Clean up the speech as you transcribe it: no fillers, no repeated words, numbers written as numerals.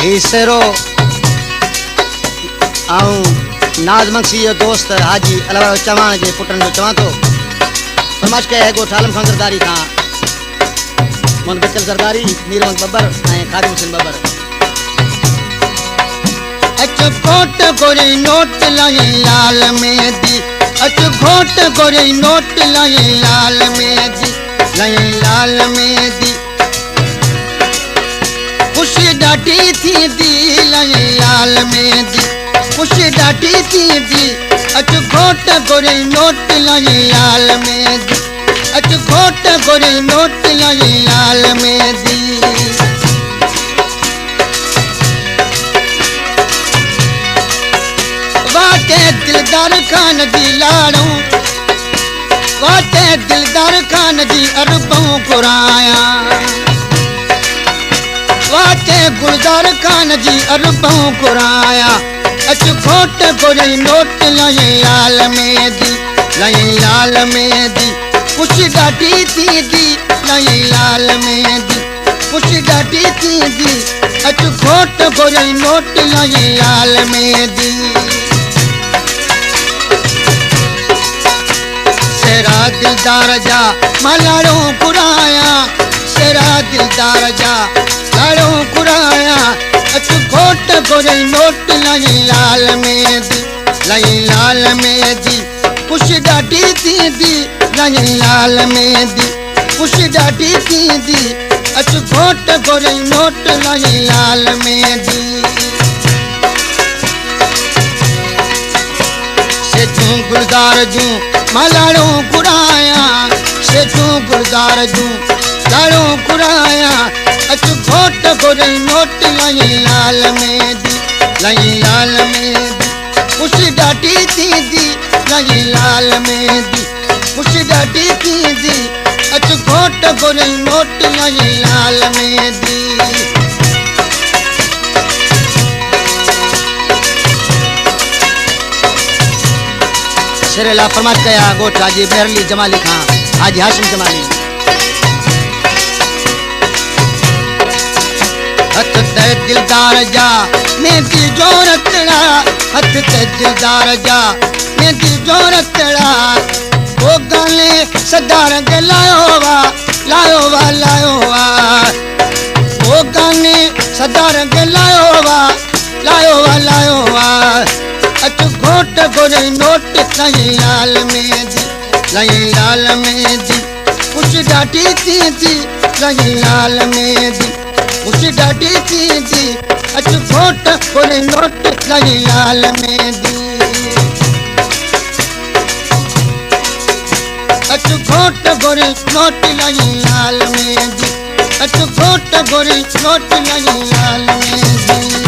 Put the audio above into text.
शेरो आऊं नाज मंगसी जो दोस्त हाजी अलावा चवान जे पुटन जो चवां तो फरमाइश कया है गोठ आलम खान सरदारी खां मोहन बचल सरदारी मीरवंत बब्बर ऐं खादिम हुसैन बब्बर। अच घोट गोरे नोट लाई लाल मेहंदी अच घोट गोरे नोट लाई लाल मेहंदी खुशी ॾाढी थींदी लाई लाल मेहंदी खुशी ॾाढी थींदी अच घोट गोरे नोट लाई लाल मेहंदी अच घोट गोरे नोट लाई लाल मेहंदी। वाटे दिलदार खान जी लाड़ू वाटे दिलदार खान जी अरबों घुराया वाटे गुलजार खान जी अरबों घुराया अच घोट गोरे नोट लाई लाल मेहंदी खुशी ॾाढी थींदी लाई लाल मेहंदी खुशी ॾाढी थींदी अच घोट गोरे नोट लाई लाल मेहंदी। सेरा दिलदार जा मां लाड़ो घुराया सेरा दिलदार जा लाड़ो घुराया अच घोट गोरे नोट लाई लाल मेहंदी खुशी ॾाढी थींदी लाई लाल मेहंदी खुशी ॾाढी थींदी अच घोट गोरे नोट लाई लाल मेहंदी। सेठूं गुलजार जूं मां लाड़ो घुराया सेठूं गुलजार जूं लाड़ो घुराया अच घोट गोरे नोट लाई लाल मेहंदी खुशी ॾाढी थींदी लाई लाल मेहंदी खुशी ॾाढी थींदी अच घोट गोरे नोट लाई लाल मेहंदी। शेरेला फरमाइश कया गोठ हाजी मेहरली जमाली खां हाजी हाशिम जमाली। हथ ते दिलदार जा मेहंदी जो रतड़ा हथ ते दिलदार जा मेहंदी जो रतड़ा वो गाने सदार के लायो वा वो गाने सदार के लायो वा अच घोट गोरे नोट लाई लाल मेहंदी खुशी ॾाढी थींदी लाई लाल मेहंदी खुशी ॾाढी थींदी अच घोट गोरे नोट लाई लाल मेहंदी अच घोट गोरे नोट लाई लाल मेहंदी अच घोट गोरे नोट लाई लाल मेहंदी।